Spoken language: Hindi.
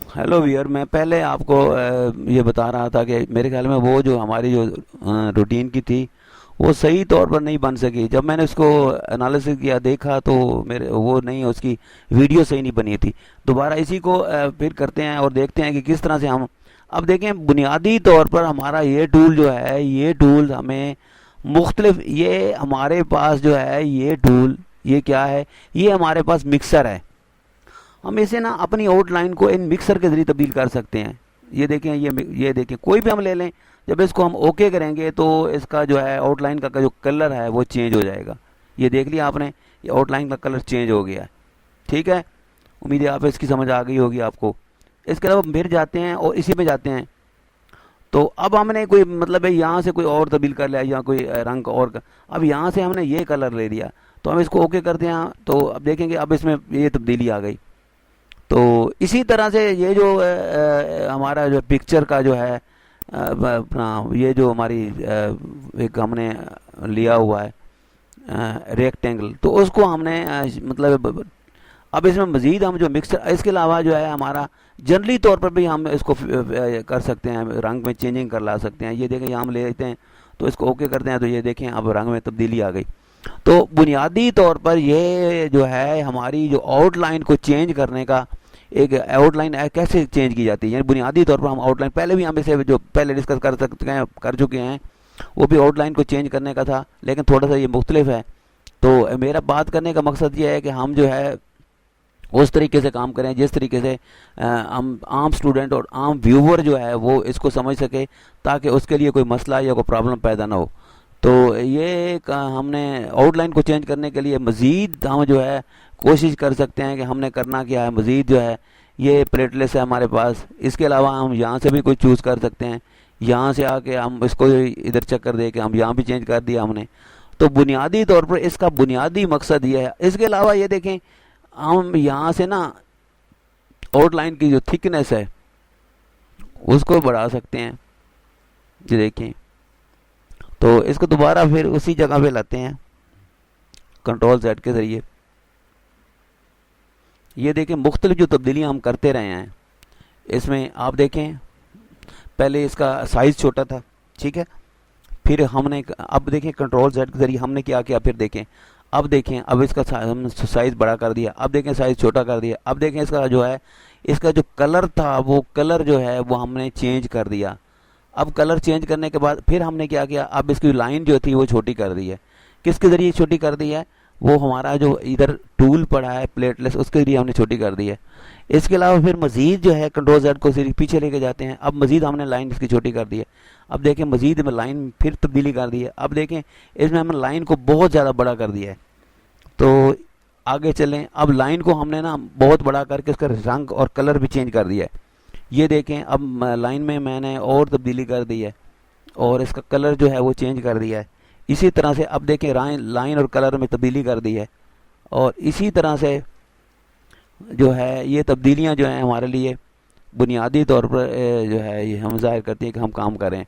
हेलो वियर, मैं पहले आपको ये बता रहा था कि मेरे ख्याल में वो जो हमारी जो रूटीन की थी वो सही तौर पर नहीं बन सकी। जब मैंने उसको एनालिसिस किया, देखा, तो मेरे वो नहीं, उसकी वीडियो सही नहीं बनी थी। दोबारा इसी को फिर करते हैं और देखते हैं कि किस तरह से हम। अब देखें, बुनियादी तौर पर हमारा ये टूल जो है, ये टूल हमें मुख्तलिफ, ये हमारे पास जो है ये टूल, ये क्या है, ये हमारे पास मिक्सर है। हम इसे ना अपनी आउटलाइन को इन मिक्सर के जरिए तब्दील कर सकते हैं। ये देखें, ये देखें, कोई भी हम ले लें, जब इसको हम ओके करेंगे तो इसका जो है आउटलाइन का जो कलर है वो चेंज हो जाएगा। ये देख लिया आपने, ये आउटलाइन का कलर चेंज हो गया है। ठीक है, उम्मीद है आप इसकी समझ आ गई होगी आपको। इसके अलावा फिर जाते हैं और इसी पे जाते हैं। तो अब हमने कोई मतलब है यहाँ से कोई और तब्दील कर लिया या कोई रंग और अब यहाँ से हमने ये कलर ले लिया, तो हम इसको ओके करते हैं। तो अब देखेंगे, अब इसमें ये तब्दीली आ गई। तो इसी तरह से ये जो हमारा जो पिक्चर का जो है अपना ये जो हमारी एक हमने लिया हुआ है रेक्टेंगल, तो उसको हमने मतलब अब इसमें मज़ीद हम जो मिक्सर, इसके अलावा जो है हमारा जनरली तौर पर भी हम इसको कर सकते हैं, रंग में चेंजिंग कर ला सकते हैं। ये देखें, यहाँ हम ले लेते हैं, तो इसको ओके करते हैं, तो ये देखें अब रंग में तब्दीली आ गई। तो बुनियादी तौर पर ये जो है हमारी जो आउटलाइन को चेंज करने का एक आउटलाइन कैसे चेंज की जाती है, यानी बुनियादी तौर पर हम आउटलाइन पहले भी हम इसे जो पहले डिस्कस कर सकते हैं, कर चुके हैं, वो भी आउटलाइन को चेंज करने का था, लेकिन थोड़ा सा ये मुख्तलिफ है। तो मेरा बात करने का मकसद ये है कि हम जो है उस तरीके से काम करें जिस तरीके से हम आम स्टूडेंट और आम व्यूवर जो है वो इसको समझ सके, ताकि उसके लिए कोई मसला या कोई प्रॉब्लम पैदा ना हो। तो ये हमने आउटलाइन को चेंज करने के लिए मज़ीद हम जो है कोशिश कर सकते हैं कि हमने करना क्या है। मज़ीद जो है ये प्लेटलेस है हमारे पास, इसके अलावा हम यहाँ से भी कोई चूज़ कर सकते हैं। यहाँ से आके हम इसको इधर चक्कर दे के हम यहाँ भी चेंज कर दिया हमने। तो बुनियादी तौर पर इसका बुनियादी मकसद ये है। इसके अलावा ये देखें, हम यहाँ से ना आउटलाइन की जो थिकनेस है उसको बढ़ा सकते हैं। ये देखें, तो इसको दोबारा फिर उसी जगह पे लाते हैं कंट्रोल Z के ज़रिए। ये देखें, मुख्तलिफ जो तब्दीलियाँ हम करते रहे हैं इसमें, आप देखें पहले इसका साइज़ छोटा था, ठीक है, फिर हमने अब देखें कंट्रोल Z के ज़रिए हमने क्या किया, फिर देखें, अब देखें, अब इसका हम साइज़ बड़ा कर दिया, अब देखें साइज़ छोटा कर दिया, अब देखें इसका जो है, इसका जो कलर था वो कलर जो है वो हमने चेंज कर दिया। अब कलर चेंज करने के बाद फिर हमने क्या किया, अब इसकी लाइन जो थी वो छोटी कर दी है। किसके ज़रिए छोटी कर दी है, वो हमारा जो इधर टूल पड़ा है प्लेटलेस, उसके ज़रिए हमने छोटी कर दी है। इसके अलावा फिर मज़ीद जो है कंट्रोल Z को सीधे पीछे लेके जाते हैं, अब मज़ीद हमने लाइन इसकी छोटी कर दी है। अब देखें, मज़ीद में लाइन फिर तब्दीली कर दी है। अब देखें, इसमें हमने लाइन को बहुत ज़्यादा बड़ा कर दिया है। तो आगे चलें, अब लाइन को हमने ना बहुत बड़ा करके इसका रंग और कलर भी चेंज कर दिया है। ये देखें, अब लाइन में मैंने और तब्दीली कर दी है और इसका कलर जो है वो चेंज कर दिया है। इसी तरह से अब देखें, लाइन और कलर में तब्दीली कर दी है। और इसी तरह से जो है ये तब्दीलियां जो हैं हमारे लिए बुनियादी तौर पर जो है ये हम ज़ाहिर करती हैं कि हम काम करें।